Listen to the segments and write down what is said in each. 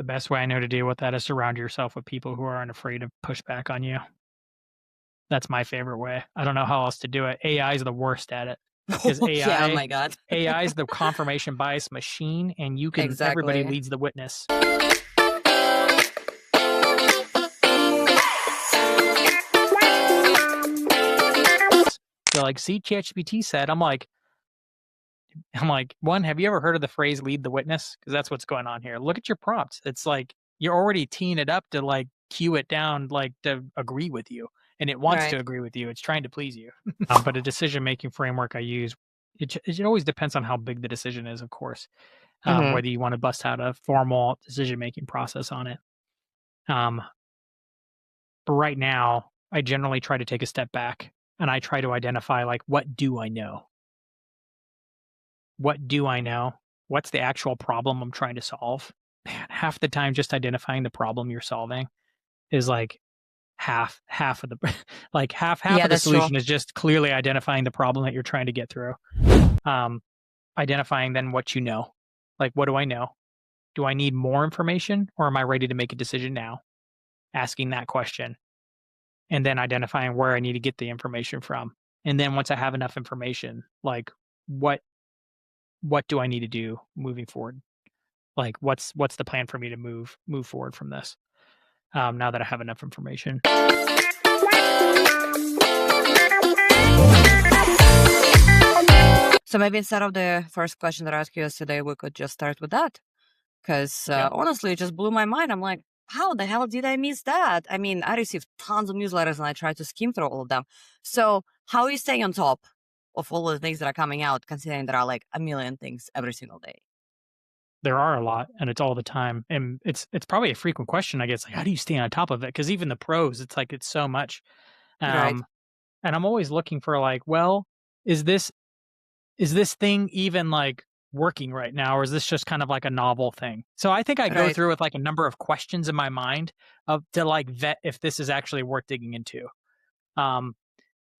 The best way I know to deal with that is surround yourself with people who aren't afraid to push back on you. That's my favorite way. I don't know how else to do it. AI is the worst at it because Yeah, oh my God. AI is the confirmation bias machine, and everybody Exactly. leads the witness. They're like, see, ChatGPT said, I'm like, one, have you ever heard of the phrase lead the witness? Because that's what's going on here. Look at your prompts. It's like you're already teeing it up to like cue it down, like to agree with you. And it wants to Right. agree with you. It's trying to please you. But a decision making framework I use, it always depends on how big the decision is, of course, Mm-hmm. whether you want to bust out a formal decision making process on it. Um, but right now, I generally try to take a step back and I try to identify like, what do I know? What do I know? What's the actual problem I'm trying to solve? Man, half the time just identifying the problem you're solving is like half of the like half Yeah, of the that's true. solution is just clearly identifying the problem that you're trying to get through. Um, Identifying then what you know. Like, what do I know? Do I need more information or am I ready to make a decision now? Asking that question and then identifying where I need to get the information from. And then once I have enough information, like what what do I need to do moving forward? Like, what's the plan for me to move forward from this, now that I have enough information? So maybe instead of the first question that I asked you yesterday, we could just start with that. Because Okay. honestly, it just blew my mind. I'm like, how the hell did I miss that? I mean, I received tons of newsletters and I tried to skim through all of them. So how are you staying on top of all the things that are coming out, considering there are like a million things every single day? There are a lot, and it's all the time, and it's probably a frequent question I get, it's like, "How do you stay on top of it?" Because even the pros, it's like, it's so much, Right, um, and I'm always looking for, like, well, is this is this thing even, like, working right now, or is this just kind of like a novel thing? So I think I go right. through with, like, a number of questions in my mind of to, like, vet if this is actually worth digging into. Um,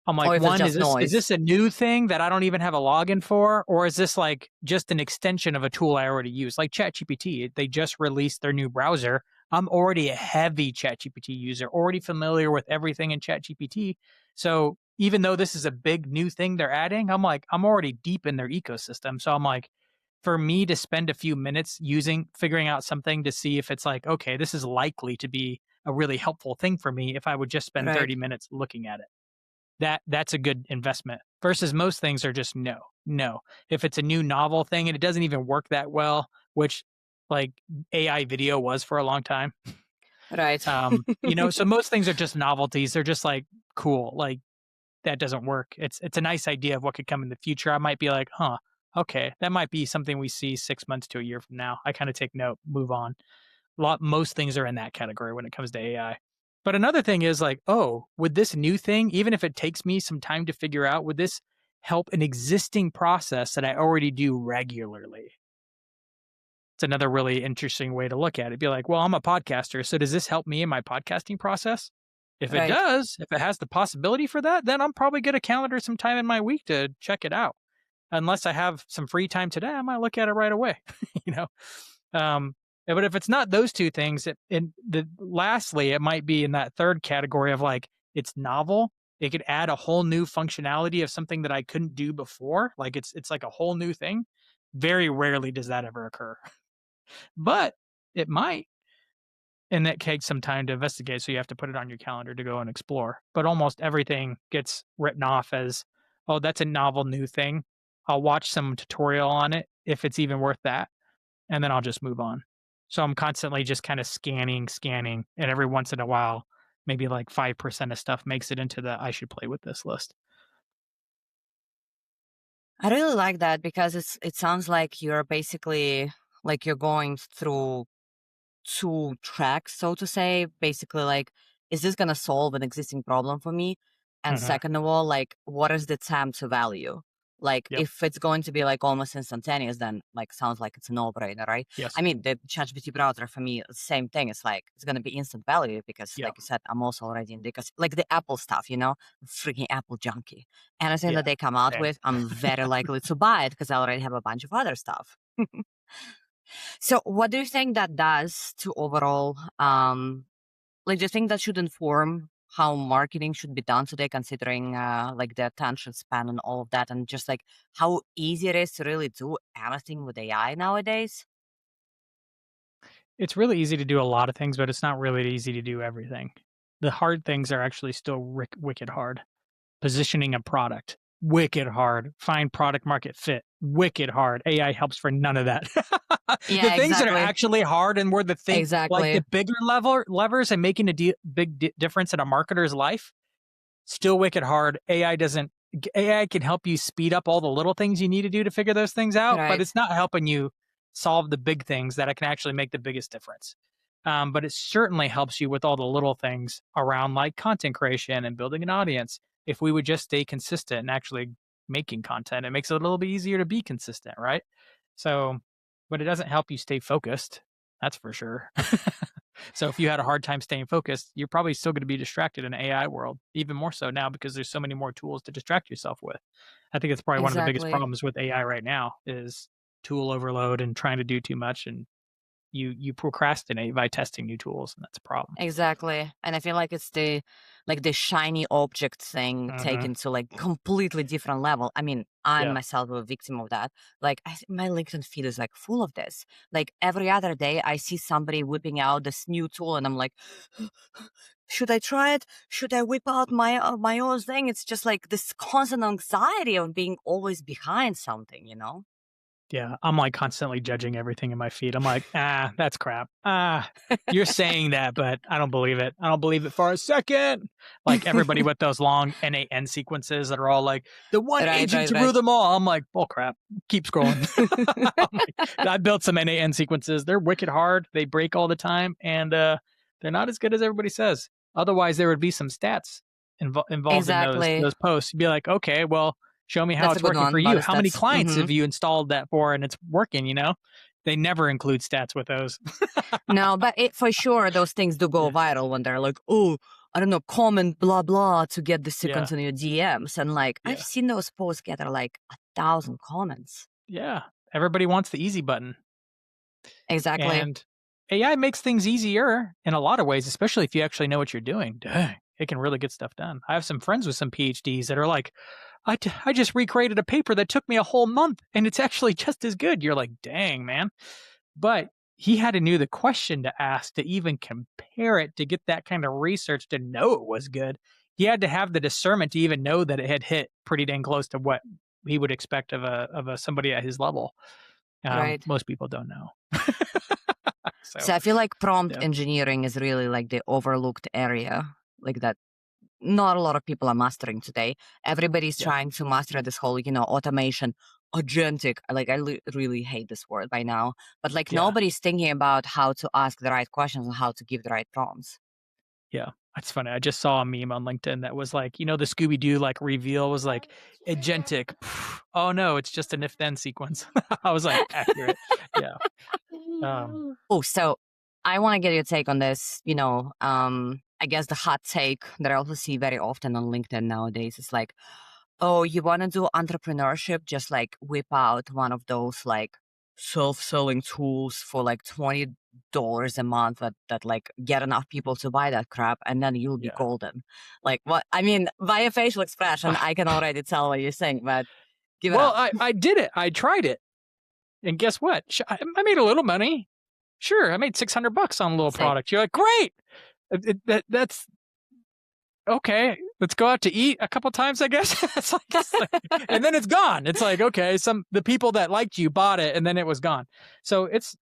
I'm Or like, if it's one, just is noise. this a new thing that I don't even have a login for, or is this like just an extension of a tool I already use? Like ChatGPT, they just released their new browser. I'm already a heavy ChatGPT user, already familiar with everything in ChatGPT. So even though this is a big new thing they're adding, I'm like, I'm already deep in their ecosystem. So I'm like, for me to spend a few minutes figuring out something to see if it's like, okay, this is likely to be a really helpful thing for me if I would just spend Right, 30 minutes looking at it, that's a good investment versus most things are just no, no. If it's a new novel thing and it doesn't even work that well, which like AI video was for a long time, right. so most things are just novelties. They're just like cool, like that doesn't work. It's a nice idea of what could come in the future. I might be like, huh, okay, that might be something we see 6 months to a year from now. I kind of take note, move on. Most things are in that category when it comes to AI. But another thing is like, oh, would this new thing, even if it takes me some time to figure out, would this help an existing process that I already do regularly? It's another really interesting way to look at it. Be like, well, I'm a podcaster, so does this help me in my podcasting process? If it Right. does, if it has the possibility for that, then I'm probably going to calendar some time in my week to check it out. Unless I have some free time today, I might look at it right away. you know, but if it's not those two things, lastly, it might be in that third category of like it's novel. It could add a whole new functionality of something that I couldn't do before. Like it's like a whole new thing. Very rarely does that ever occur, but it might, and that takes some time to investigate. So you have to put it on your calendar to go and explore. But almost everything gets written off as, oh, that's a novel new thing. I'll watch some tutorial on it if it's even worth that, and then I'll just move on. So I'm constantly just kind of scanning, and every once in a while, maybe like 5% of stuff makes it into the I should play with this list. I really like that because it sounds like you're basically like you're going through two tracks, so to say. Basically, like, is this gonna solve an existing problem for me? And Mhm. second of all, like, what is the time to value? Like, Yep. if it's going to be like almost instantaneous, then like sounds like it's a no-brainer, right? Yes. I mean, the ChatGPT browser for me, same thing. It's like it's gonna be instant value because, Yep. like you said, I'm also already in because like the Apple stuff, freaking Apple junkie. Anything that Yeah. they come out Same. with, I'm very likely to buy it because I already have a bunch of other stuff. So, what do you think that does to overall, like, do you think that should inform how marketing should be done today, considering like the attention span and all of that, and just like how easy it is to really do anything with AI nowadays? It's really easy to do a lot of things, but it's not really easy to do everything. The hard things are actually still wicked hard. Positioning a product, wicked hard. Find product market fit, wicked hard. AI helps for none of that. The Yeah, things that are exactly. actually hard and where the thing like Exactly. the bigger levers and making a big difference in a marketer's life, still wicked hard. AI can help you speed up all the little things you need to do to figure those things out, but Right. it's not helping you solve the big things that can actually make the biggest difference. But it certainly helps you with all the little things around like content creation and building an audience. If we would just stay consistent and actually making content, it makes it a little bit easier to be consistent, right? So, but it doesn't help you stay focused. That's for sure. So if you had a hard time staying focused, you're probably still going to be distracted in an AI world, even more so now because there's so many more tools to distract yourself with. I think it's probably one of the biggest Exactly. problems with AI right now is tool overload and trying to do too much, and you procrastinate by testing new tools, and that's a problem. Exactly. And I feel like it's the like the shiny object thing Mhm. taken to like completely different level. I mean, I'm Yeah. myself a victim of that. Like my LinkedIn feed is like full of this. Like every other day I see somebody whipping out this new tool and I'm like, should I try it? Should I whip out my own thing? It's just like this constant anxiety of being always behind something, you know? Yeah, I'm, like, constantly judging everything in my feed. I'm like, "Ah, that's crap. Ah, you're saying that, but I don't believe it. I don't believe it for a second." Like, everybody with those long NaN sequences that are all like, "The one Right, agent right, to rule right. them all." I'm like, "Bull crap. Keep scrolling." I'm like, I built some NaN sequences. They're wicked hard. They break all the time, and, they're not as good as everybody says. Otherwise, there would be some stats involved in Exactly. those posts. You'd be like, "Okay, well, show me how That's a it's good working for one, but you. it's How many that's clients mhm. have you installed that for and it's working, you know?" They never include stats with those. No, but it for sure those things do go Yeah. viral when they're like, "Oh, I don't know, comment blah blah to get the Yeah. sequence in your DMs." And like I've Yeah. seen those posts get like 1,000 comments. Yeah. Everybody wants the easy button. Exactly. And AI makes things easier in a lot of ways, especially if you actually know what you're doing. Dang, it can really get stuff done. I have some friends with some PhDs that are like, I just recreated a paper that took me a whole month and it's actually just as good. You're like, dang, man. But he had to knew the question to ask to even compare it to get that kind of research to know it was good. He had to have the discernment to even know that it had hit pretty dang close to what he would expect of a somebody at his level. Right. Most people don't know. So So I feel like prompt yeah, engineering is really like the overlooked area, like that not a lot of people are mastering today. Everybody's yeah, trying to master this whole, automation, agentic. Like I really hate this word by now, but like yeah, nobody's thinking about how to ask the right questions and how to give the right prompts. yeah. That's funny. I just saw a meme on LinkedIn that was like, the Scooby Doo like reveal was like agentic. Oh no, it's just an if then sequence. I was like, accurate. Yeah. Um, Oh, so I want to get your take on this. I guess the hot take that I also see very often on LinkedIn nowadays is like, oh, you want to do entrepreneurship? Just like whip out one of those like self-selling tools for like $20 a month that like get enough people to buy that crap and then you'll be yeah. golden. Like what I mean, by a facial expression, I can already tell what you're saying, but give it Well, up. I did it. I tried it, and guess what? I made a little money. Sure, I made $600 on a little Sick. product. You're like, great. That's okay. Let's go out to eat a couple times, I guess. It's like, and then it's gone. It's like, okay, the people that liked you bought it, and then it was gone. So it's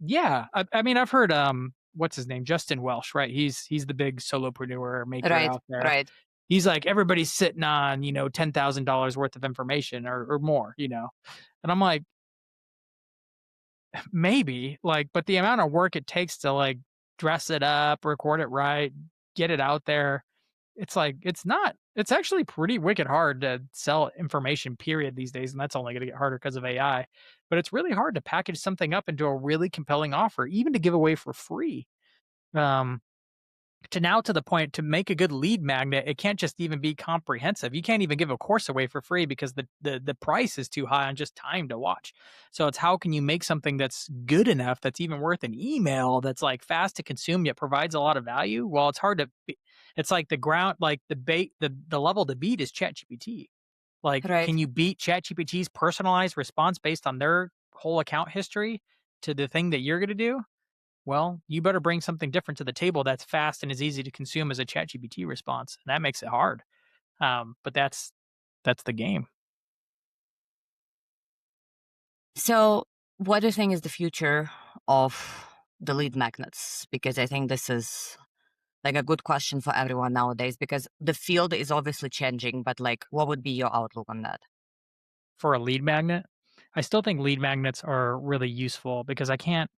yeah. I mean, I've heard what's his name, Justin Welsh, right? He's the big solopreneur maker Right, out there. right. He's like everybody's sitting on $10,000 worth of information or more, and I'm like maybe, like, but the amount of work it takes to, like, dress it up, record it right, get it out there, it's like it's actually pretty wicked hard to sell information, period, these days, and that's only gonna get harder because of AI, but it's really hard to package something up into a really compelling offer, even to give away for free. Um, to the point to make a good lead magnet, it can't just even be comprehensive. You can't even give a course away for free because the price is too high on just time to watch. So it's how can you make something that's good enough that's even worth an email that's like fast to consume yet provides a lot of value? Well, it's hard to it's like the ground like the level to beat is ChatGPT. Like, Right. can you beat ChatGPT's personalized response based on their whole account history to the thing that you're going to do? Well, you better bring something different to the table that's fast and as easy to consume as a ChatGPT response, and that makes it hard. But that's the game. So, what do you think is the future of the lead magnets? Because I think this is like a good question for everyone nowadays because the field is obviously changing, but like, what would be your outlook on that? For a lead magnet, I still think lead magnets are really useful because I can't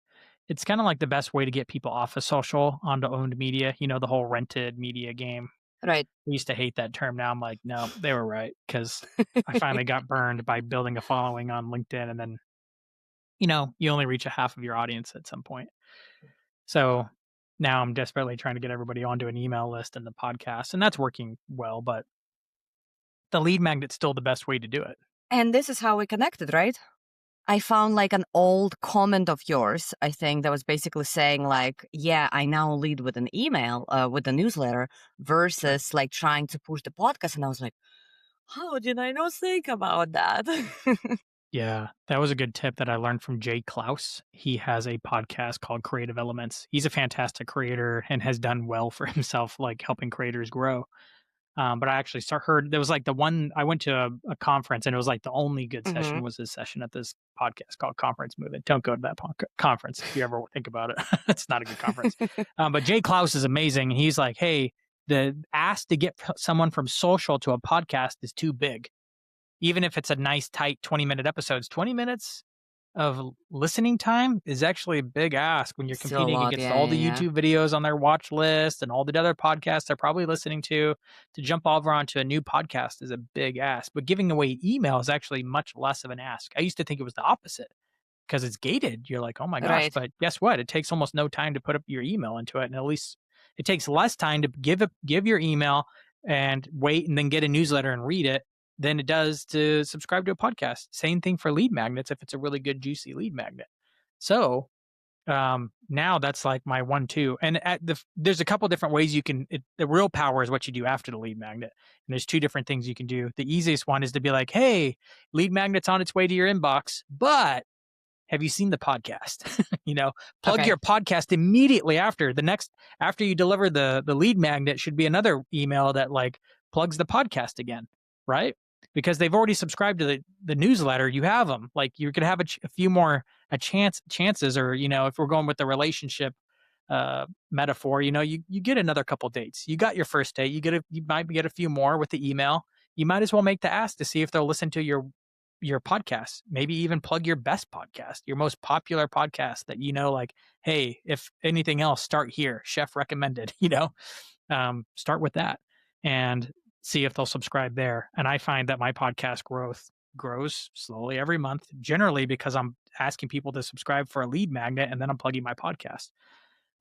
it's kinda like the best way to get people off of social onto owned media, the whole rented media game. Right. I used to hate that term, now I'm like, "No, they were right because I finally got burned by building a following on LinkedIn, and then, you only reach a half of your audience at some point. So, now I'm desperately trying to get everybody onto an email list and the podcast, and that's working well, but the lead magnet's still the best way to do it. And this is how we connected, right? I found like an old comment of yours, I think, that was basically saying like, yeah, I now lead with an email, with a newsletter Right. versus like trying to push the podcast. And I was like, how did I not think about that? Yeah, that was a good tip that I learned from Jay Klaus. He has a podcast called Creative Elements. He's a fantastic creator and has done well for himself, like helping creators grow. But I actually heard there was like the one I went to a conference and it was like the only good Hmm. session was his session at this podcast called Conference Movement. Don't go to that conference if you ever think about it. It's not a good conference. But Jay Klaus is amazing. He's like, hey, the ask to get someone from social to a podcast is too big. Even if it's a nice, tight 20-minute episodes, 20 minutes of listening time is actually a big ask when you're Still a competing lot. against Yeah, all yeah, the yeah. YouTube videos on their watch list and all the other podcasts they're probably listening to jump over onto a new podcast is a big ask. But giving away email is actually much less of an ask. I used to think it was the opposite because it's gated. You're like, oh my gosh, Right. but guess what? It takes almost no time to put up your email into it, and at least it takes less time to give your email and wait and then get a newsletter and read it than it does to subscribe to a podcast. Same thing for lead magnets if it's a really good juicy lead magnet. So now that's like my 1-2, and there's a couple different ways you can the real power is what you do after the lead magnet, and there's two different things you can do. The easiest one is to be like, hey, lead magnet's on its way to your inbox, but have you seen the podcast? Plug Okay. your podcast immediately after you deliver the lead magnet should be another email that like plugs the podcast again, right? Because they've already subscribed to the newsletter. You have them. Like you could have a few more chances, or if we're going with the relationship metaphor, you get another couple dates. You got your first date. You might get a few more with the email. You might as well make the ask to see if they'll listen to your podcast, maybe even plug your best podcast, your most popular podcast that like, hey, if anything else, start here. Chef recommended, start with that and see if they'll subscribe there. And I find that my podcast growth grows slowly every month, generally because I'm asking people to subscribe for a lead magnet and then I'm plugging my podcast.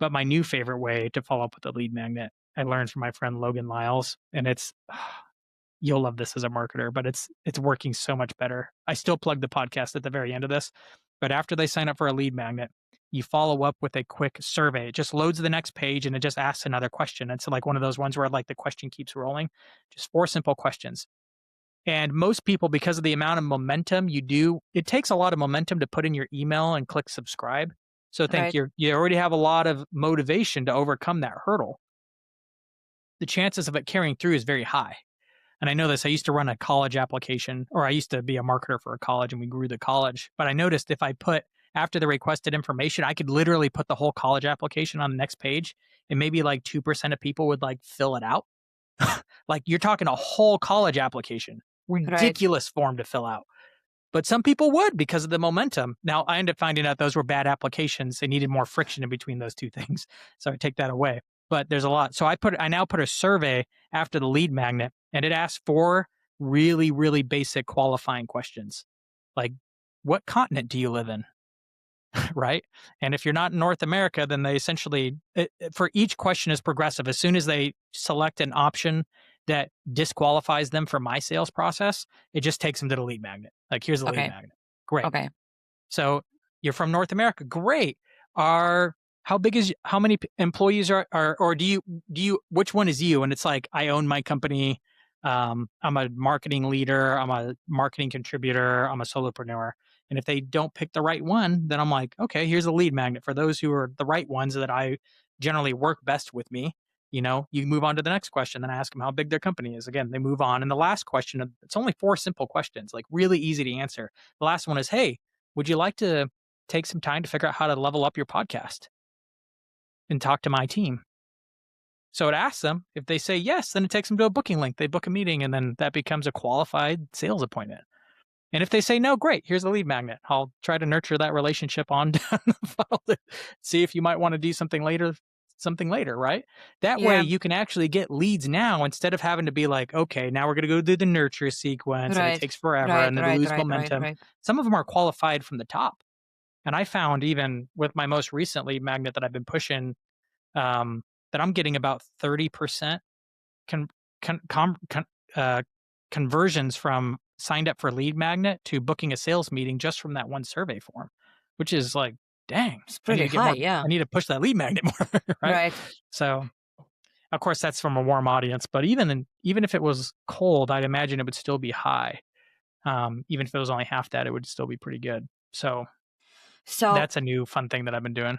But my new favorite way to follow up with a lead magnet, I learned from my friend Logan Lyles, and it's you'll love this as a marketer, but it's working so much better. I still plug the podcast at the very end of this, but after they sign up for a lead magnet, you follow up with a quick survey. It just loads the next page and it just asks another question. It's like one of those ones where like the question keeps rolling. Just 4 simple questions. And most people, because of the amount of momentum it takes a lot of momentum to put in your email and click subscribe. So think Right. you already have a lot of motivation to overcome that hurdle. The chances of it carrying through is very high. And I know this. I used to run a college application, or I used to be a marketer for a college and we grew the college. But I noticed if I put after the requested information, I could literally put the whole college application on the next page and maybe like 2% of people would like fill it out. Like you're talking a whole college application, Right. ridiculous form to fill out. But some people would because of the momentum. Now I ended up finding out those were bad applications. They needed more friction in between those two things. So I take that away. But there's a lot. So I now put a survey after the lead magnet and it asks 4 really, really basic qualifying questions. Like, what continent do you live in? right? And if you're not in North America, then they essentially, for each question is progressive. As soon as they select an option that disqualifies them from my sales process, it just takes them to the lead magnet. Like, here's the lead Okay. magnet. Great. Okay. So you're from North America. Great. Are how big is how many employees are or do you which one is you? And it's like, I own my company. I'm a marketing leader. I'm a marketing contributor. I'm a solopreneur. And if they don't pick the right one, then I'm like, okay, here's a lead magnet for those who are the right ones that I generally work best with me. You move on to the next question. Then I ask them how big their company is. Again, they move on. And the last question, it's only 4 simple questions, like really easy to answer. The last one is, hey, would you like to take some time to figure out how to level up your podcast and talk to my team? So it asks them. If they say yes, then it takes them to a booking link. They book a meeting, and then that becomes a qualified sales appointment. And if they say no, great, here's a lead magnet. I'll try to nurture that relationship on down the funnel to see if you might want to do something later, right? That way Yeah. you can actually get leads now instead of having to be like, okay, now we're going to go through the nurture sequence and it Right. takes forever Right. and then Right. lose Right. Right. momentum. Right. Some of them are qualified from the top. And I found even with my most recent lead magnet that I've been pushing, that I'm getting about 30% con, con, com, con, uh, conversions from signed up for lead magnet to booking a sales meeting just from that one survey form, which is like, dang, It's I need pretty to get high. more. Yeah. I need to push that lead magnet more, right? Right. So, of course, that's from a warm audience, but even if it was cold, I'd imagine it would still be high. Even if it was only half that, it would still be pretty good. So So that's a new fun thing that I've been doing.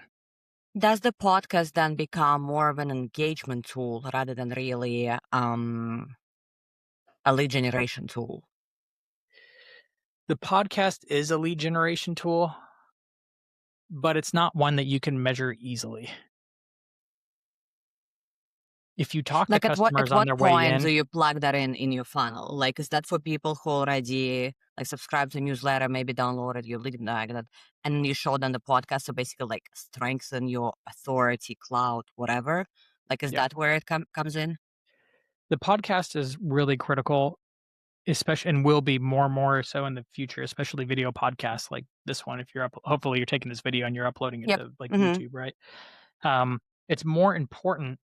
does the podcast then become more of an engagement tool rather than really a lead generation tool? The podcast is a lead generation tool, but it's not one that you can measure easily. If you talk to Like at customers on what their way point in, do you plug that in your funnel? Like, is that for people who already like subscribe to newsletter, maybe downloaded your lead magnet, and you show them the podcast, so basically like strengthen your authority, cloud, whatever? Like, is yeah, that where it comes in? the podcast is really critical, especially and will be more and more so in the future, especially video podcasts like this one. If you're up, hopefully you're taking this video and you're uploading it Yep. to like Hmm. YouTube, right? It's more important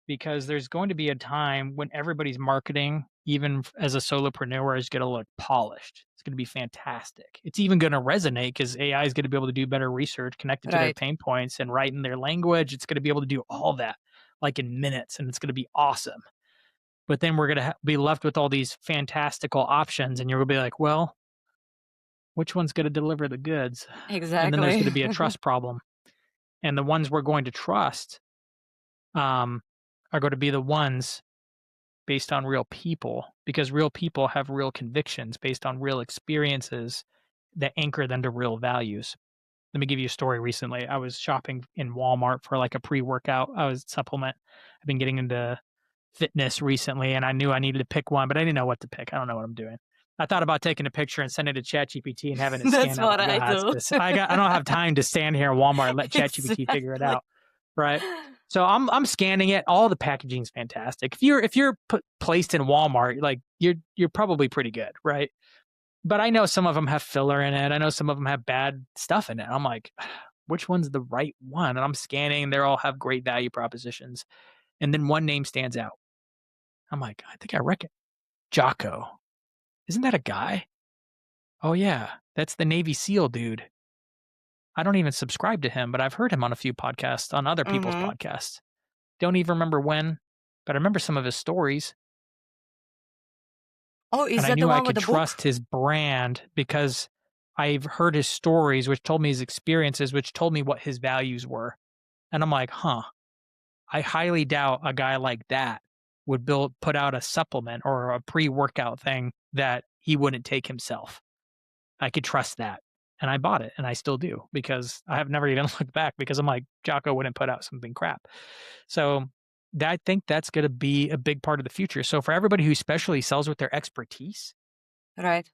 because there's going to be a time when everybody's marketing, even as a solopreneur, is going to look polished. It's going to be fantastic. It's even going to resonate because AI is going to be able to do better research connected to their Right. pain points and write in their language. It's going to be able to do all that like in minutes, and it's going to be awesome. But then we're going to be left with all these fantastical options, and you're going to be like, well, which one's going to deliver the goods? And then there's Exactly. going to be a trust problem. And the ones we're going to trust um, are going to be the ones based on real people because real people have real convictions based on real experiences that anchor them to real values. Let me give you a story recently. I was shopping in Walmart for like a pre-workout. I was supplement. I've been getting into fitness recently and I knew I needed to pick one, but I didn't know what to pick. I don't know what I'm doing. I thought about taking a picture and sending it to ChatGPT and having it That's scan out what like, I ah, it's do. this. I don't have time to stand here in Walmart and let ChatGPT figure it Exactly. out. Right. So I'm scanning it. All the packaging's fantastic. If you're placed in Walmart, like you're probably pretty good, right? But I know some of them have filler in it. I know some of them have bad stuff in it. I'm like, which one's the right one? And I'm scanning. They all have great value propositions. And then one name stands out. I'm like, I think I reckon Jocko. Isn't that a guy? Oh yeah, that's the Navy SEAL dude. I don't even subscribe to him, but I've heard him on a few podcasts, on other people's Hmm. podcasts. Don't even remember when, but I remember some of his stories. Oh, And is I that the knew I one with could the book? trust his brand because I've heard his stories, which told me his experiences, which told me what his values were. And I'm like, huh, I highly doubt a guy like that would put out a supplement or a pre-workout thing that he wouldn't take himself. I could trust that. And I bought it and I still do because I have never even looked back because I'm like, Jocko wouldn't put out something crap. So I think that's going to be a big part of the future. So for everybody who especially sells with their expertise, Right.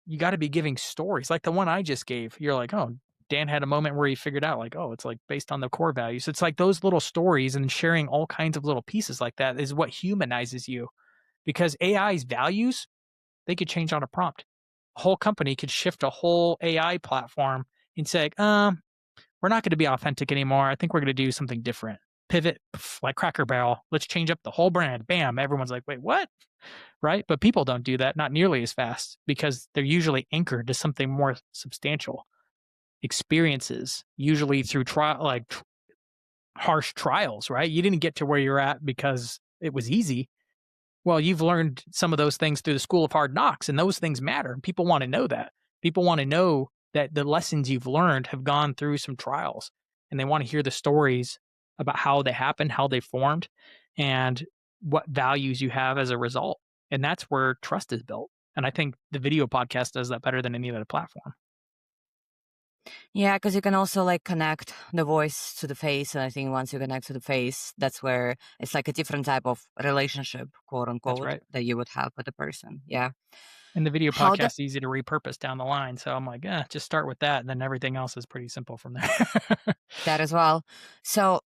you got to be giving stories like the one I just gave. You're like, oh, Dan had a moment where he figured out, like, oh, it's like based on the core values. It's like those little stories and sharing all kinds of little pieces like that is what humanizes you because AI's values, they could change on a prompt. A whole company could shift a whole AI platform and say, we're not going to be authentic anymore. I think we're going to do something different. Pivot, like Cracker Barrel. Let's change up the whole brand. Bam. Everyone's like, wait, what? Right? But people don't do that, not nearly as fast because they're usually anchored to something more substantial. Experiences, usually through harsh trials, right? You didn't get to where you're at because it was easy. Well, you've learned some of those things through the school of hard knocks, and those things matter. People want to know that. People want to know that the lessons you've learned have gone through some trials, and they want to hear the stories about how they happened, how they formed, and what values you have as a result. And that's where trust is built. And I think the video podcast does that better than any other platform. Yeah, because you can also like connect the voice to the face. And I think once you connect to the face, that's where it's like a different type of relationship, quote That's unquote, right. that you would have with the person. Yeah. And the video How the podcast is easy to repurpose down the line. So I'm like, just start with that. And then everything else is pretty simple from there. that as well. So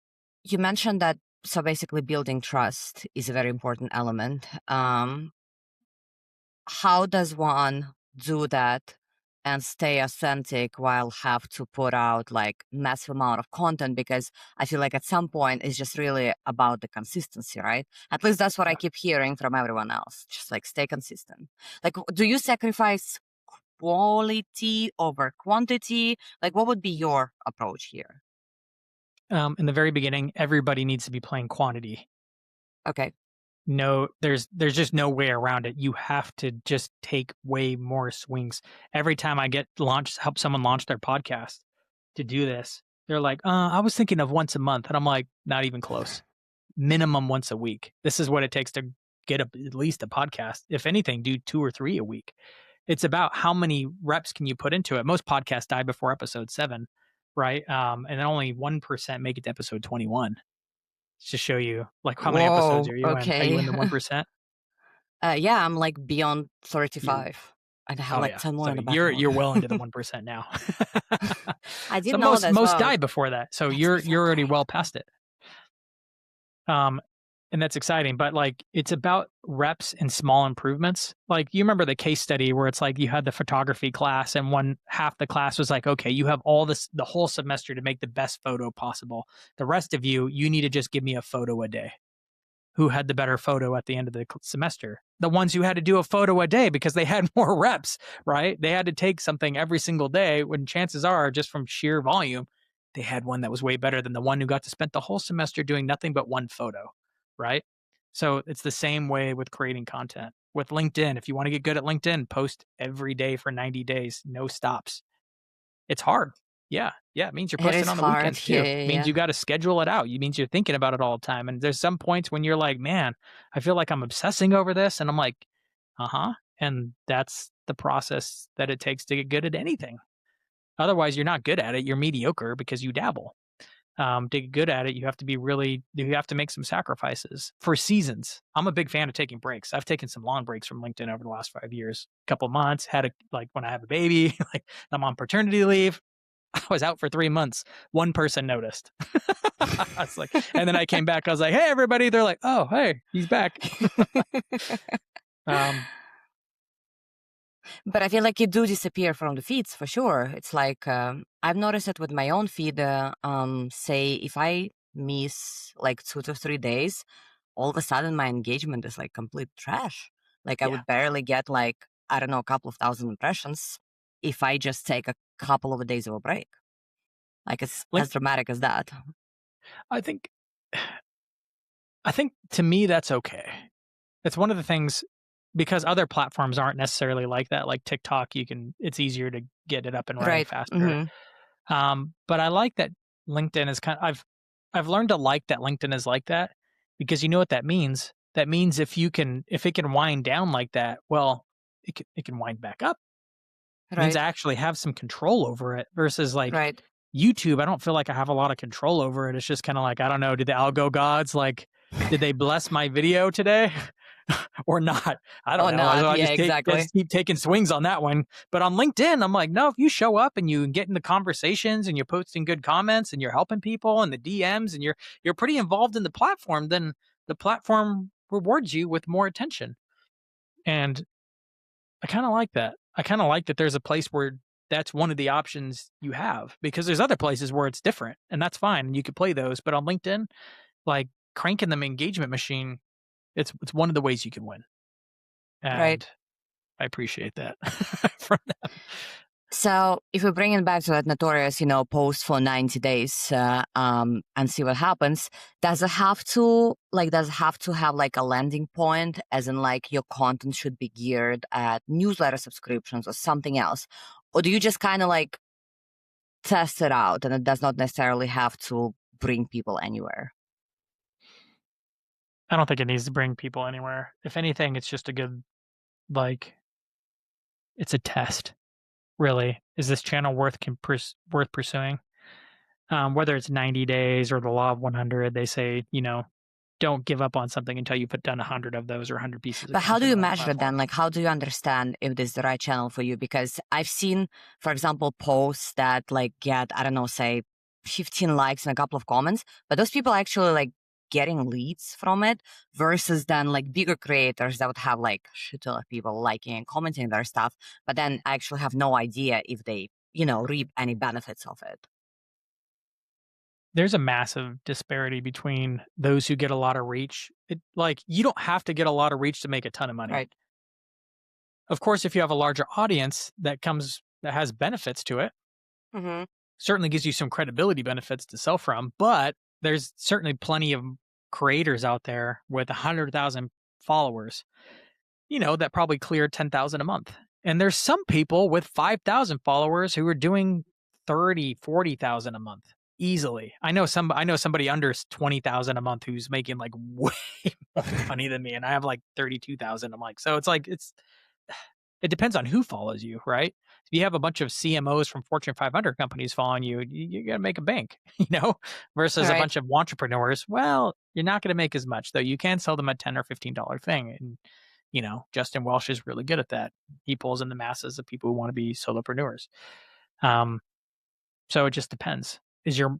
you mentioned that so basically building trust is a very important element. How does one do that and stay authentic while have to put out like massive amount of content? Because I feel like at some point it's just really about the consistency, right? At least that's what I Yeah. keep hearing from everyone else. Just like stay consistent. Like, do you sacrifice quality over quantity? Like, what would be your approach here? In the very beginning, everybody needs to be playing quantity. Okay. No, there's just no way around it. You have to just take way more swings. Every time I help someone launch their podcast to do this, they're like, I was thinking of once a month. And I'm like, not even close. Minimum once a week. This is what it takes to get at least a podcast. If anything, do 2 or 3 a week. It's about how many reps can you put into it. Most podcasts die before episode 7, right? And then only 1% make it to episode 21. To show you like how many episodes Whoa. are you in? Are you Okay. in the 1%? Yeah, I'm like beyond You 35. And I have Oh like yeah. 10 more So in the you're backlog. you're well into the 1% now. I So did know that most as most well. die before that. So Makes me feel you're already great. well past it. Um and that's exciting, but like it's about reps and small improvements. Like you remember the case study where it's like you had the photography class and one half the class was like, okay, you have all the whole semester to make the best photo possible. The rest of you need to just give me a photo a day. Who had the better photo at the end of the semester? The ones who had to do a photo a day because they had more reps, right? They had to take something every single day when chances are, just from sheer volume, they had one that was way better than the one who got to spend the whole semester doing nothing but one photo, right? So it's the same way with creating content. With LinkedIn, if you want to get good at LinkedIn, post every day for 90 days, no stops. It's hard. Yeah. Yeah. It means you're It posting is on the hard. weekends Yeah, too. It yeah, means yeah. you got to schedule it out. It means you're thinking about it all the time. And there's some points when you're like, man, I feel like I'm obsessing over this. And I'm like, uh-huh. And that's the process that it takes to get good at anything. Otherwise, you're not good at it. You're mediocre because you dabble. To get good at it, you have to make some sacrifices for seasons. I'm a big fan of taking breaks. I've taken some long breaks from LinkedIn over the last 5 years, couple months, like when I have a baby, like I'm on paternity leave. I was out for 3 months. One person noticed. I was like, and then I came back. I was like, "Hey, everybody!" They're like, "Oh, hey, he's back." Um, But I feel like you do disappear from the feeds for sure. It's like I've noticed it with my own feed. Say if I miss like 2 to 3 days, all of a sudden my engagement is like complete trash. Like I yeah, would barely get like I don't know a couple of thousand impressions if I just take a couple of days of a break. Like it's like as dramatic as that. I think, I think to me that's okay. It's one of the things because other platforms aren't necessarily like that. Like TikTok, it's easier to get it up and running Right. faster. Hmm. But I like that LinkedIn is I've learned to like that LinkedIn is like that because you know what that means? That means if it can wind down like that, well, it can wind back up. It means I Right. actually have some control over it versus like Right. YouTube. I don't feel like I have a lot of control over it. It's just kind of like, I don't know, did the algo gods did they bless my video today? Or not. I don't Or know. So not. I Yeah. I Exactly. just keep taking swings on that one. But on LinkedIn, I'm like, no, if you show up and you get into conversations and you're posting good comments and you're helping people in the DMs and you're pretty involved in the platform, then the platform rewards you with more attention. And I kind of like that. I kind of like that there's a place where that's one of the options you have because there's other places where it's different and that's fine. And you could play those. But on LinkedIn, like cranking them engagement machine, it's one of the ways you can win. Right. And I appreciate that from them. So if we bring it back to that notorious, post for 90 days and see what happens, does it have to have like a landing point, as in like your content should be geared at newsletter subscriptions or something else? Or do you just kind of like test it out and it does not necessarily have to bring people anywhere? I don't think it needs to bring people anywhere. If anything, it's just a good, like, it's a test, really. Is this channel worth pursuing? Whether it's 90 days or the law of 100, they say, don't give up on something until you put down 100 of those or 100 pieces of But how do content you on the measure it platform. then? Like, how do you understand if this is the right channel for you? Because I've seen, for example, posts that like get, I don't know, say 15 likes and a couple of comments, but those people actually like getting leads from it versus then like bigger creators that would have like shit ton of people liking and commenting their stuff, but then actually have no idea if they, reap any benefits of it. There's a massive disparity between those who get a lot of reach. Like, you don't have to get a lot of reach to make a ton of money. Right. Of course, if you have a larger audience that has benefits to it, Mm-hmm. certainly gives you some credibility benefits to sell from, but there's certainly plenty of creators out there with 100,000 followers, that probably clear 10,000 a month. And there's some people with 5,000 followers who are doing 30, 40,000 a month easily. I know somebody under 20,000 a month who's making like way more money than me and I have like 32,000. I'm like, so it depends on who follows you, right? If you have a bunch of CMOs from Fortune 500 companies following you, you got to make a bank, versus a Right. bunch of entrepreneurs. Well, you're not going to make as much, though. You can sell them a $10 or $15 thing. And, Justin Welsh is really good at that. He pulls in the masses of people who want to be solopreneurs. Um, so it just depends. How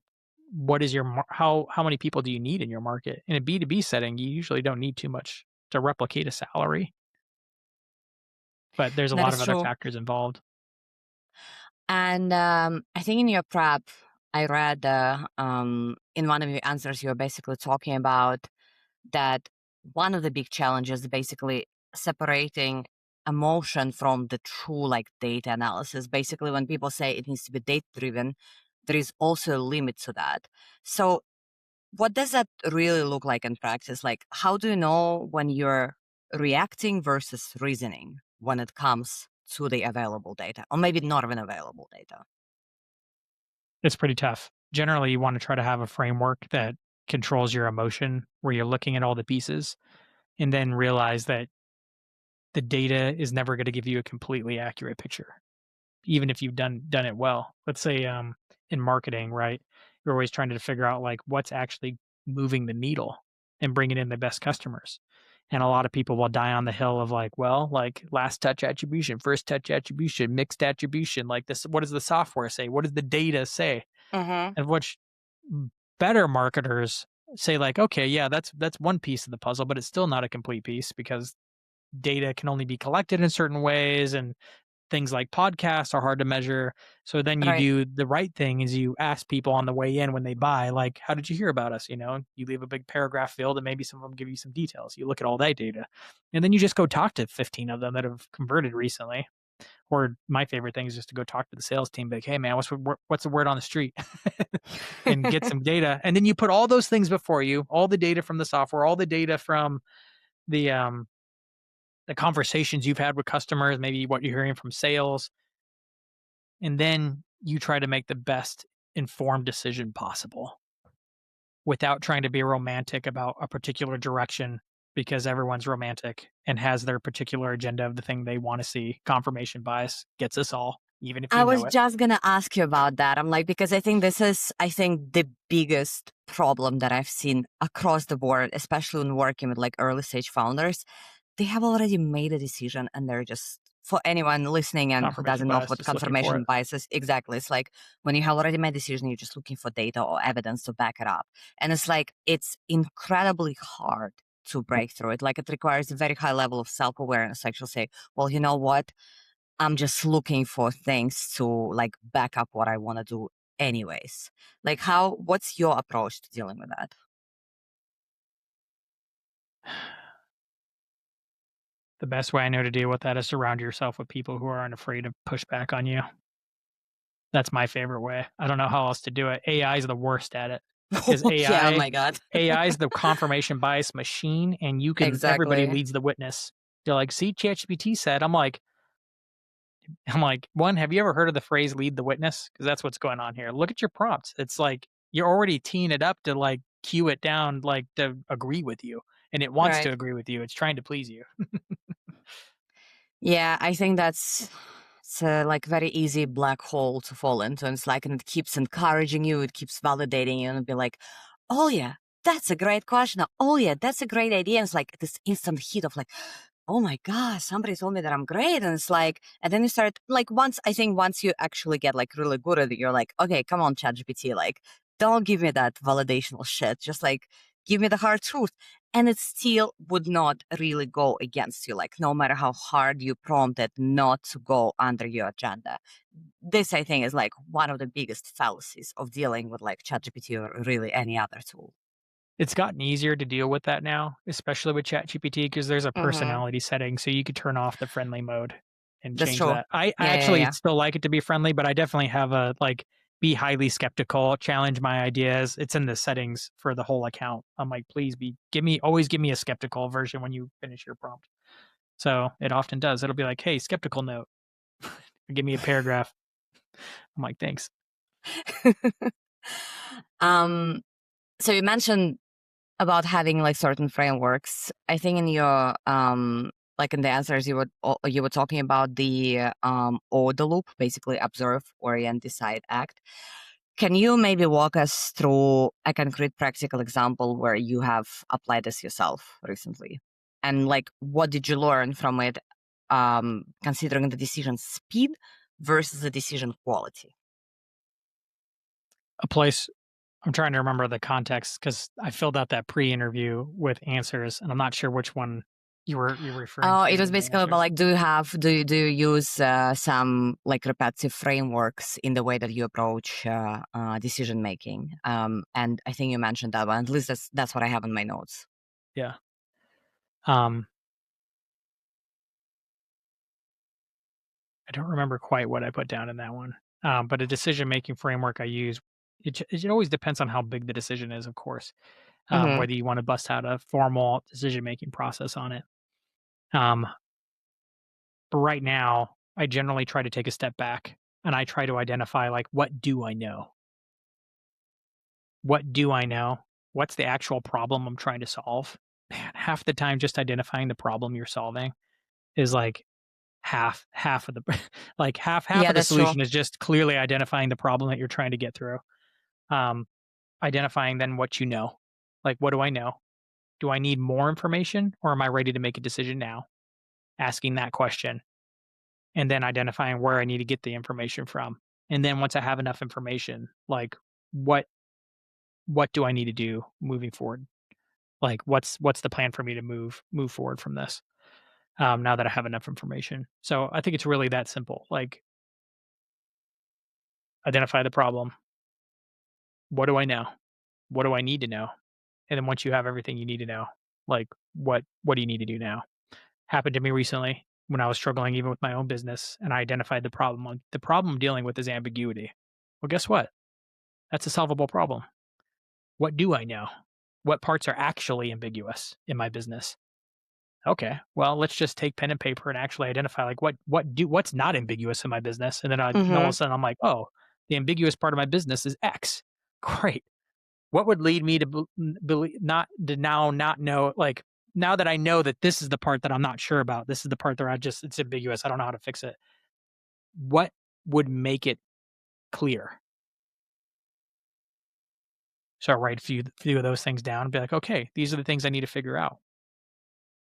many people do you need in your market? In a B2B setting, you usually don't need too much to replicate a salary, but there's a That lot of is other true. factors involved. And I think in your prep, I read in one of your answers, you were basically talking about that one of the big challenges is basically separating emotion from the true like data analysis. Basically, when people say it needs to be data driven, there is also a limit to that. So, what does that really look like in practice? Like, how do you know when you're reacting versus reasoning when it comes to the available data, or maybe not even available data? It's pretty tough. Generally, you wanna try to have a framework that controls your emotion, where you're looking at all the pieces, and then realize that the data is never gonna give you a completely accurate picture, even if you've done it well. Let's say, in marketing, right? You're always trying to figure out, like, what's actually moving the needle and bringing in the best customers. And a lot of people will die on the hill of, like, well, like, last touch attribution, first touch attribution, mixed attribution, like, this what does the software say? What does the data say? Mm-hmm. And which better marketers say like, okay, yeah, that's one piece of the puzzle, but it's still not a complete piece because data can only be collected in certain ways and things like podcasts are hard to measure. So then you Right. do the right thing is you ask people on the way in when they buy, like, how did you hear about us? You leave a big paragraph field and maybe some of them give you some details. You look at all that data and then you just go talk to 15 of them that have converted recently. Or my favorite thing is just to go talk to the sales team, like, "Hey, man, what's the word on the street?" and get some data. And then you put all those things before you, all the data from the software, all the data from the um, the conversations you've had with customers, maybe what you're hearing from sales, and then you try to make the best informed decision possible without trying to be romantic about a particular direction because everyone's romantic and has their particular agenda of the thing they want to see. Confirmation bias gets us all, even if I you was know it. just gonna ask you about that. I'm like, because I think this is, I think, the biggest problem that I've seen across the board, especially when working with like early stage founders. They have already made a decision and they're just, for anyone listening and who Confirmation doesn't know bias, what just looking for confirmation it. bias is, exactly. It's like when you have already made a decision, you're just looking for data or evidence to back it up. And it's like, it's incredibly hard to break through it. Like it requires a very high level of self awareness to actually say, well, you know what? I'm just looking for things to like back up what I want to do anyways. Like what's your approach to dealing with that? The best way I know to deal with that is surround yourself with people who aren't afraid to push back on you. That's my favorite way. I don't know how else to do it. AI is the worst at it because Yeah, oh my God. AI is the confirmation bias machine, and everybody Exactly. leads the witness. They're like, "See, ChatGPT said." I'm like, "1, have you ever heard of the phrase lead the witness? Because that's what's going on here. Look at your prompts. It's like you're already teeing it up to like cue it down, like to agree with you, and it wants to Right. agree with you. It's trying to please you." Yeah, I think that's it's a like very easy black hole to fall into. And it's like, and it keeps encouraging you, it keeps validating you, and be like, oh yeah, that's a great question. Oh yeah, that's a great idea. And it's like this instant hit of like, oh my gosh, somebody told me that I'm great. And it's like, and then you start like once you actually get like really good at it, you're like, okay, come on, ChatGPT, like, don't give me that validational shit. Just like give me the hard truth. And it still would not really go against you, like no matter how hard you prompt it not to go under your agenda. This I think is like one of the biggest fallacies of dealing with like ChatGPT or really any other tool. It's gotten easier to deal with that now, especially with ChatGPT, because there's a Hmm. personality setting, so you could turn off the friendly mode and That's change true. that. I Yeah, yeah, actually yeah. still like it to be friendly, but I definitely have a, like, be highly skeptical, challenge my ideas. It's in the settings for the whole account. I'm like, "Please always give me a skeptical version when you finish your prompt." So, it often does. It'll be like, "Hey, skeptical note." Give me a paragraph. I'm like, "Thanks." um, so you mentioned about having like certain frameworks. I think in your like in the answers you were talking about the order loop, basically observe, orient, decide, act. Can you maybe walk us through a concrete practical example where you have applied this yourself recently? And like what did you learn from it, considering the decision speed versus the decision quality? A place I'm trying to remember the context because I filled out that pre-interview with answers, and I'm not sure which one you're referring Oh, it to was in the basically about answers. like, do you use some like repetitive frameworks in the way that you approach decision making? And I think you mentioned that one. At least that's what I have in my notes. Yeah. Um, I don't remember quite what I put down in that one, but a decision-making framework I use, it always depends on how big the decision is, of course, Hmm. whether you wanna bust out a formal decision-making process on it. Um, but right now, I generally try to take a step back, and I try to identify, like, what do I know? What do I know? What's the actual problem I'm trying to solve? Man, half the time just identifying the problem you're solving is like half of the like half Yeah, of the that's true. solution is just clearly identifying the problem that you're trying to get through. Um, Identifying then what you know. Like, what do I know? Do I need more information or am I ready to make a decision now? Asking that question and then identifying where I need to get the information from. And then once I have enough information, like what what do I need to do moving forward? Like, what's the plan for me to move forward from this, now that I have enough information? So, I think it's really that simple, like, identify the problem. What do I know? What do I need to know? And then once you have everything you need to know, like, what do you need to do now? Happened to me recently when I was struggling even with my own business, and I identified the problem. Like, the problem I'm dealing with is ambiguity. Well, guess what? That's a solvable problem. What do I know? What parts are actually ambiguous in my business? Okay, well, let's just take pen and paper and actually identify like what's not ambiguous in my business, and then all of a Hmm. sudden I'm like, oh, the ambiguous part of my business is X. Great. What would lead me to believe not know like now that I know that this is the part that I'm not sure about, this is the part that it's ambiguous. I don't know how to fix it. What would make it clear? So I write a few of those things down and be like, okay, these are the things I need to figure out.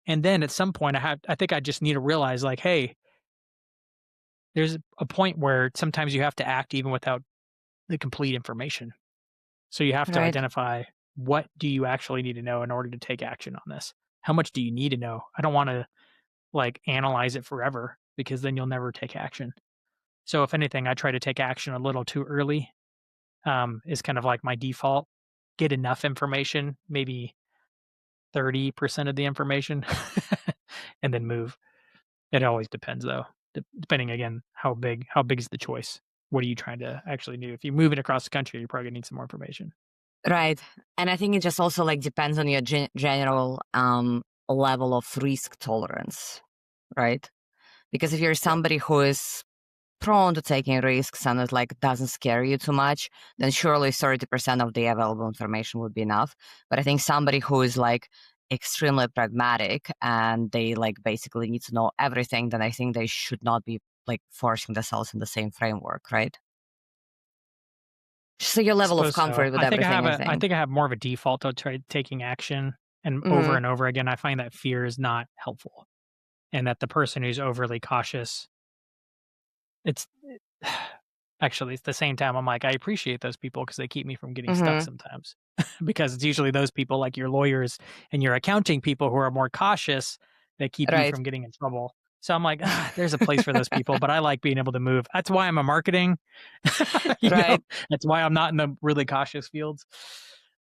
And then at some point, I think I just need to realize like, hey, there's a point where sometimes you have to act even without the complete information. So you have to Right. identify what do you actually need to know in order to take action on this? How much do you need to know? I don't want to like analyze it forever. because then you'll never take action. So if anything, I try to take action a little too early, is kind of like my default. Get enough information, maybe 30% of the information, and then move. It always depends though, depending again, how big is the choice? What are you trying to actually do? If you're moving across the country, you're probably gonna need some more information. Right. And I think it just also like depends on your general level of risk tolerance, right? Because if you're Yep. somebody who is prone to taking risks and it like doesn't scare you too much, then surely 30% of the available information would be enough. But I think somebody who is like extremely pragmatic and they like basically need to know everything, then I think they should not be like forcing themselves in the same framework, right? So your I level of suppose so. comfort with I think I everything, have I a I think. think I have more of a default to try taking action, Hmm. and over again, I find that fear is not helpful, and that the person who's overly cautious, it's actually, at the same time, I'm like, I appreciate those people because they keep me from getting stuck Hmm. sometimes. Because it's usually those people like your lawyers and your accounting people who are more cautious that keep you Right. from getting in trouble. So I'm like, there's a place for those people, but I like being able to move. That's why I'm a marketing, you know, Right. that's why I'm not in the really cautious fields.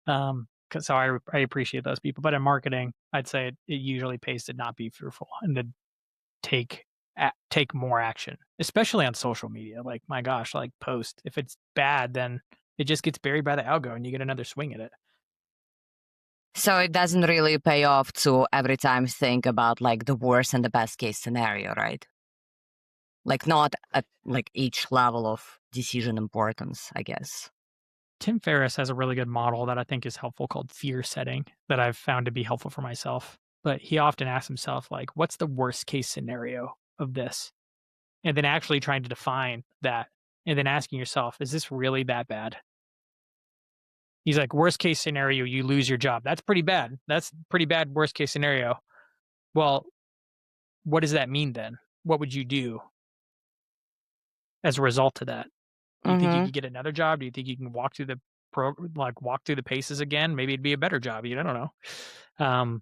'Cause so I appreciate those people, but in marketing, I'd say it usually pays to not be fearful and to take more action, especially on social media. Like, my gosh, like, post. If it's bad, then it just gets buried by the algo and you get another swing at it. So it doesn't really pay off to every time think about like the worst and the best case scenario, right? Like not at like each level of decision importance, I guess. Tim Ferriss has a really good model that I think is helpful called fear setting that I've found to be helpful for myself. But he often asks himself, like, what's the worst case scenario of this? And then actually trying to define that and then asking yourself, is this really that bad? He's like, worst case scenario, you lose your job. That's pretty bad. That's pretty bad worst case scenario. Well, what does that mean then? What would you do as a result of that? Do you think you Mm-hmm. could get another job? Do you think you can walk through the paces again? Maybe it'd be a better job. You I don't know. Um,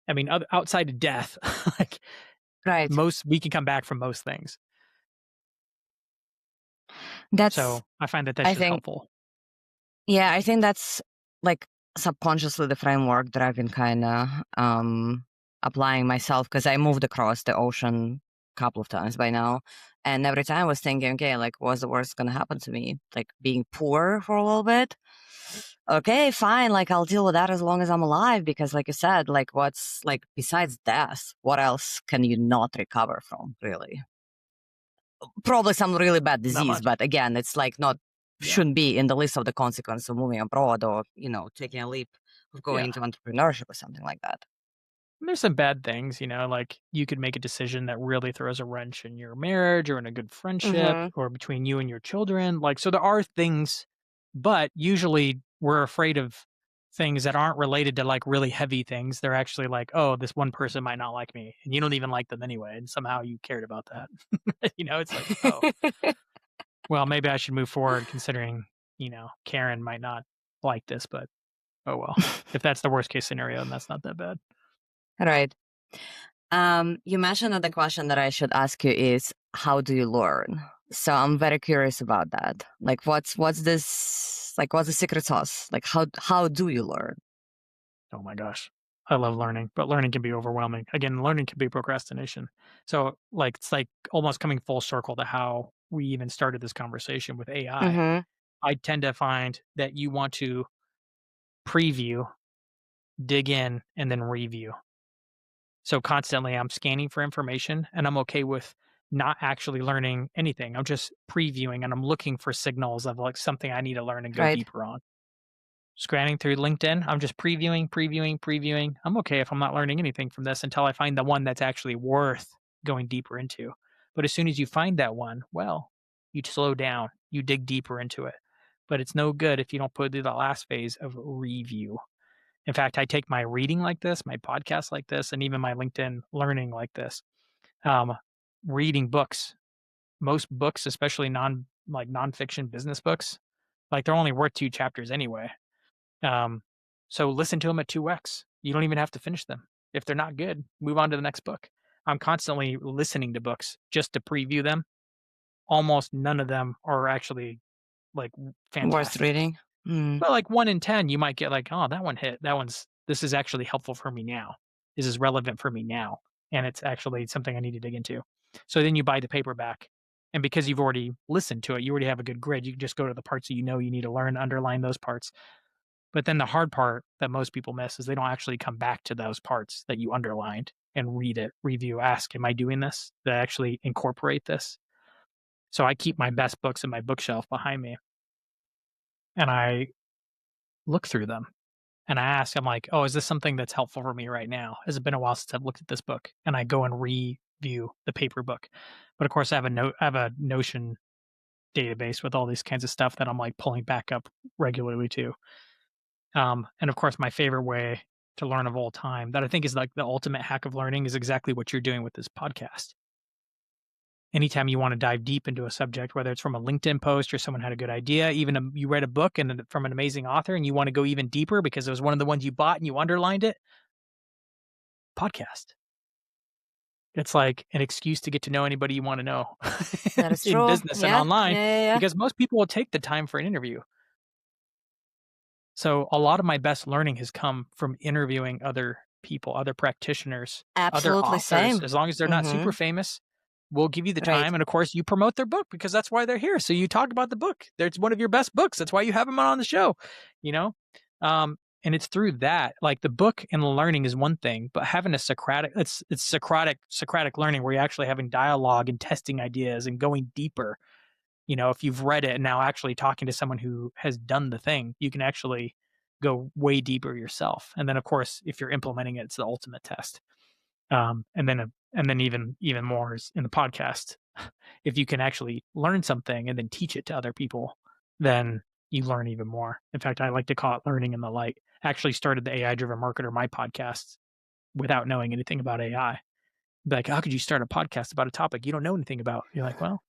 I mean, outside of death, like Right. most, we can come back from most things. That's So I find that that's I just think helpful. yeah, I think that's like subconsciously the framework that I've been kind of applying myself because I moved across the ocean a couple of times by now. And every time I was thinking, okay, like what's the worst gonna happen to me? Like being poor for a little bit. Okay, fine, like I'll deal with that as long as I'm alive because like you said, like what's like besides death, what else can you not recover from, really? Probably some really bad Not disease, much. but again, it's like not Yeah. shouldn't be in the list of the consequence of moving abroad or taking a leap of going Yeah. into entrepreneurship or something like that. There's some bad things, like you could make a decision that really throws a wrench in your marriage or in a good friendship Hmm. or between you and your children. Like, so there are things, but usually we're afraid of things that aren't related to like really heavy things. They're actually like, oh, this one person might not like me and you don't even like them anyway. And somehow you cared about that. It's like, oh, well, maybe I should move forward considering, Karen might not like this, but oh well. If that's the worst case scenario, then that's not that bad. Right. You mentioned that the question that I should ask you is how do you learn? So I'm very curious about that. Like what's this like what's the secret sauce? Like how do you learn? Oh my gosh. I love learning, but learning can be overwhelming. Again, learning can be procrastination. So, like, it's like almost coming full circle to how we even started this conversation with AI. Mm-hmm. I tend to find that you want to preview, dig in, and then review. So, constantly I'm scanning for information and I'm okay with not actually learning anything. I'm just previewing and I'm looking for signals of like something I need to learn and go Right. deeper on. Scanning through LinkedIn, I'm just previewing. I'm okay if I'm not learning anything from this until I find the one that's actually worth going deeper into. But as soon as you find that one, well, you slow down, you dig deeper into it. But it's no good if you don't put through the last phase of review. In fact, I take my reading like this, my podcast like this, and even my LinkedIn learning like this. Um, Reading books, most books, especially nonfiction business books, like they're only worth two chapters anyway. So listen to them at 2x. You don't even have to finish them. If they're not good, move on to the next book. I'm constantly listening to books just to preview them. Almost none of them are actually like Worth fantastic. reading. Mm. But like 1 in 10, you might get like, "Oh, that one hit. This is actually helpful for me now. This is relevant for me now, and it's actually something I need to dig into." So then you buy the paperback, and because you've already listened to it, you already have a good grid, you can just go to the parts that you know you need to learn, underline those parts. But then the hard part that most people miss is they don't actually come back to those parts that you underlined and read it, review, ask, "Am I doing this? Did I actually incorporate this?" So I keep my best books in my bookshelf behind me, and I look through them. And I ask, I'm like, "Oh, is this something that's helpful for me right now? Has it been a while since I've looked at this book?" And I go and review the paper book. But of course, I have a Notion database with all these kinds of stuff that I'm like pulling back up regularly too. And of course, my favorite way to learn of all time that I think is like the ultimate hack of learning is exactly what you're doing with this podcast. Anytime you want to dive deep into a subject, whether it's from a LinkedIn post or someone had a good idea, even you read a book from an amazing author and you want to go even deeper because it was one of the ones you bought and you underlined it, podcast. It's like an excuse to get to know anybody you wanna know That is in true. business and Yeah, online, yeah, yeah, yeah. because most people will take the time for an interview. So, a lot of my best learning has come from interviewing other people, other practitioners, other Absolutely authors, same. as long as they're not super Mm-hmm. famous, will give you the Right. time, and of course, you promote their book because that's why they're here, so you talk about the book. It's one of your best books, that's why you have them on the show, you know? And it's through that, like, the book and the learning is one thing, but having a it's Socratic learning where you're actually having dialogue and testing ideas and going deeper. If you've read it and now actually talking to someone who has done the thing, you can actually go way deeper yourself. And then, of course, if you're implementing it, it's the ultimate test. And then even more is in the podcast. If you can actually learn something and then teach it to other people, then you learn even more. In fact, I like to call it learning in the light. I actually started the AI Driven Marketer, my podcast, without knowing anything about AI. Like, how could you start a podcast about a topic you don't know anything about? You're like, well,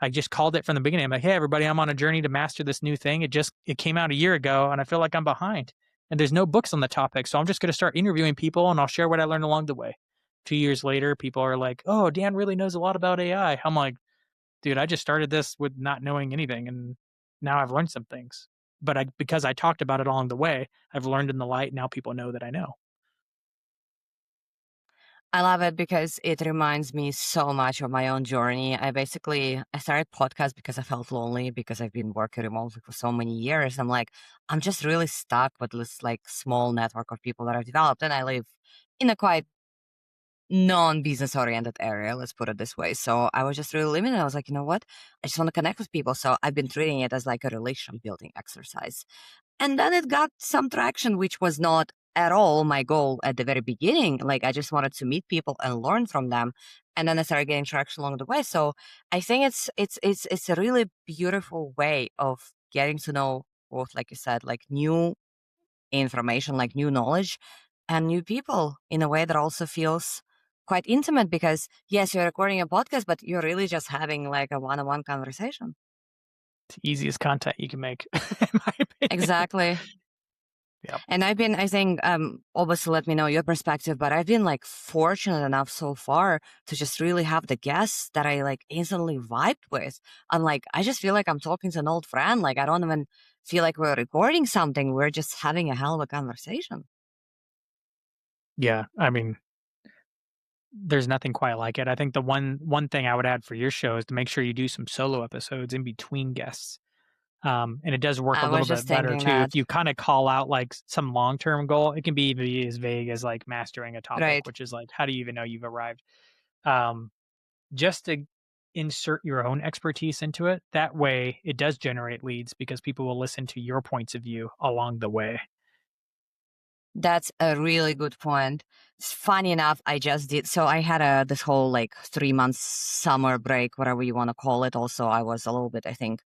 I just called it from the beginning. I'm like, "Hey, everybody, I'm on a journey to master this new thing. It came out a year ago, and I feel like I'm behind. And there's no books on the topic, so I'm just gonna start interviewing people, and I'll share what I learned along the way." 2 years later, people are like, "Oh, Dan really knows a lot about AI." I'm like, "Dude, I just started this with not knowing anything, and now I've learned some things. But because I talked about it along the way, I've learned in the light. Now people know that I know." I love it because it reminds me so much of my own journey. I started podcast because I felt lonely because I've been working remotely for so many years. I'm like, I'm just really stuck with this like small network of people that I've developed, and I live in a quite non-business oriented area, let's put it this way. So I was just really limited. I was like, you know what? I just want to connect with people. So I've been treating it as like a relation building exercise. And then it got some traction, which was not at all my goal at the very beginning. Like I just wanted to meet people and learn from them. And then I started getting traction along the way. So I think it's a really beautiful way of getting to know both, like you said, like new information, like new knowledge and new people in a way that also feels quite intimate because yes, you're recording a podcast, but you're really just having like a one-on-one conversation. It's the easiest content you can make, in my opinion. Exactly. Yep. And I think, obviously let me know your perspective, but I've been like fortunate enough so far to just really have the guests that I like instantly vibed with. I'm like, I just feel like I'm talking to an old friend. Like, I don't even feel like we're recording something. We're just having a hell of a conversation. Yeah, I mean, there's nothing quite like it. I think the one thing I would add for your show is to make sure you do some solo episodes in between guests. And it does work a I little was bit just better thinking too. that. If you kind of call out like some long-term goal, it can be as vague as like mastering a topic, Right. which is like, how do you even know you've arrived? Um, just to insert your own expertise into it. That way it does generate leads because people will listen to your points of view along the way. That's a really good point. Funny enough, I just did. So I had this whole like 3 months summer break, whatever you want to call it. Also, I was a little bit, I think,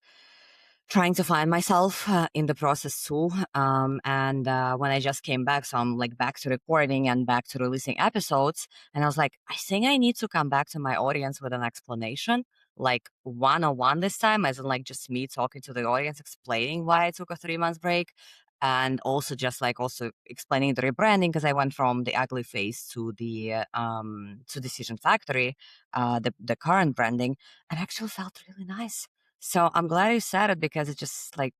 trying to find myself in the process too. And when I just came back, so I'm like back to recording and back to releasing episodes. And I was like, I think I need to come back to my audience with an explanation, like one on one this time, as in like just me talking to the audience, explaining why I took a 3 months break. and also just like also explaining the rebranding, because I went from the ugly face to Decision Factory, the current branding, and actually felt really nice. So I'm glad you said it, because it just like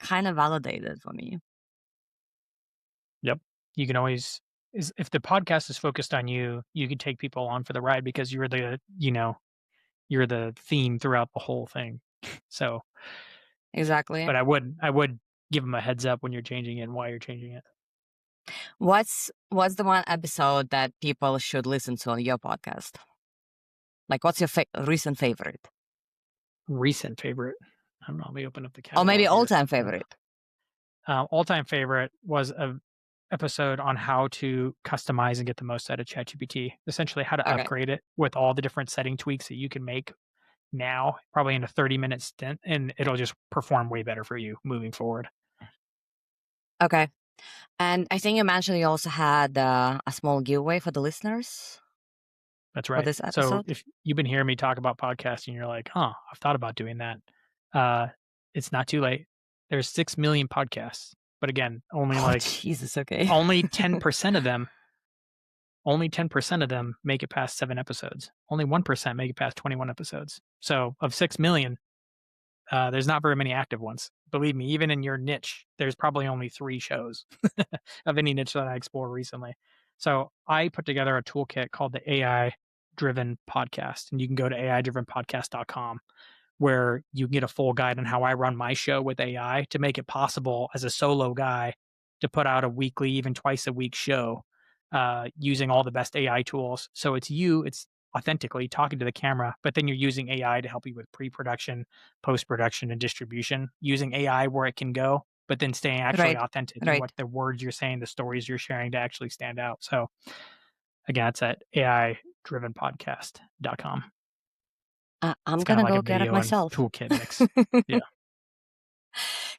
kind of validated for me. Yep. You can always if the podcast is focused on you, you can take people on for the ride because you're the theme throughout the whole thing. So, Exactly. but I would give them a heads up when you're changing it and why you're changing it. What's the one episode that people should listen to on your podcast? Like, what's your recent favorite, Recent favorite. I don't know. Let me open up the or maybe catalog all here. time favorite? All-time favorite was a episode on how to customize and get the most out of ChatGPT. Essentially, how to Okay. upgrade it with all the different setting tweaks that you can make now, probably in a 30-minute stint, and it'll just perform way better for you moving forward. Okay. And I think you mentioned you also had a small giveaway for the listeners That's for right. this So episode. if you've been hearing me talk about podcasting, you're like, huh, I've thought about doing that. Uh, it's not too late. There's 6 million podcasts, but again, Oh, Jesus. Okay. only 10% of them, only 10% of them make it past 7 episodes. Only 1% make it past 21 episodes. So of 6 million, there's not very many active ones. Believe me, even in your niche, there's probably only 3 shows of any niche that I explored recently. So I put together a toolkit called the AI Driven Podcast, and you can go to aidrivenpodcast.com where you can get a full guide on how I run my show with AI to make it possible as a solo guy to put out a weekly, even twice a week show using all the best AI tools. So it's authentically talking to the camera, but then you're using AI to help you with pre production, post production, and distribution, using AI where it can go, but then staying actually Right. authentic in what Right. the words you're saying, the stories you're sharing to actually stand out. So again, it's at AI drivenpodcast.com. I'm It's kind of gonna like a go get it video and myself. toolkit mix. Yeah.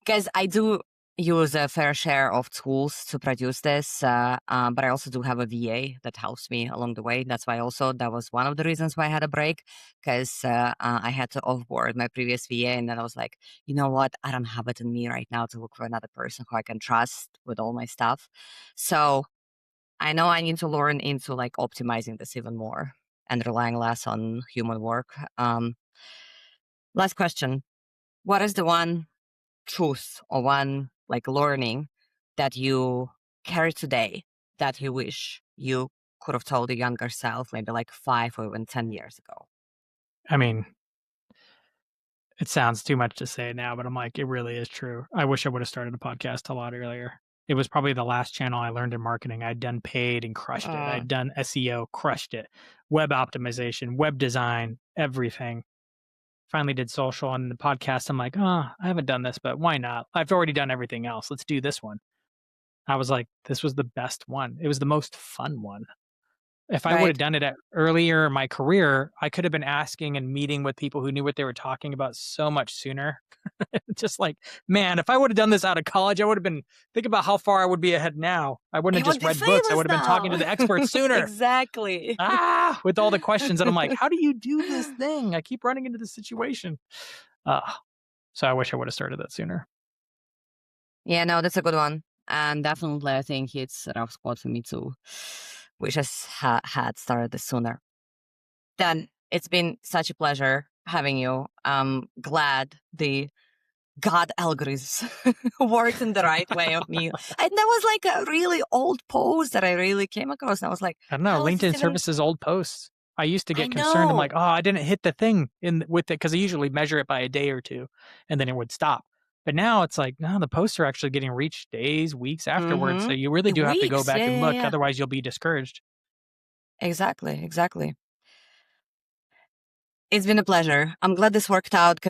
Because I do use a fair share of tools to produce this, but I also do have a VA that helps me along the way. That's why also that was one of the reasons why I had a break, because I had to offboard my previous VA, and then I was like, you know what, I don't have it in me right now to look for another person who I can trust with all my stuff. So I know I need to learn into like optimizing this even more and relying less on human work. Last question: what is the one truth or one like learning that you carry today that you wish you could have told the younger self maybe like 5 or even 10 years ago? I mean, it sounds too much to say now, but I'm like, it really is true. I wish I would have started a podcast a lot earlier. It was probably the last channel I learned in marketing. I'd done paid and crushed it. uh, I'd done SEO, crushed it. Web optimization, web design, everything. Finally did social and the podcast. I'm like, oh, I haven't done this, but why not? I've already done everything else. Let's do this one. I was like, this was the best one. It was the most fun one. If I would have right. done it at earlier in my career, I could have been asking and meeting with people who knew what they were talking about so much sooner. Just like, man, if I would have done this out of college, I would have been think about how far I would be ahead now. I wouldn't You have would just be read books. I famous would have been talking to now. the experts sooner. Exactly. With all the questions. And I'm like, how do you do this thing? I keep running into this situation. Uh, so I wish I would have started that sooner. Yeah, no, that's a good one. And definitely, I think it's a rough spot for me too. Wish I had started this sooner. Then it's been such a pleasure having you. I'm glad the God algorithms worked in the right way of me. And that was like a really old post that I really came across. And I was like, I don't know. how is this LinkedIn even? services old posts. I used to I get concerned. I'm know. like, oh, I didn't hit the thing in with it because I usually measure it by a day or two, and then it would stop. But now it's like, no, the posts are actually getting reached days, weeks afterwards. So you really Mm-hmm. do have to go Weeks. back Yeah, and yeah, look, yeah. otherwise you'll be discouraged. Exactly. Exactly. It's been a pleasure. I'm glad this worked out.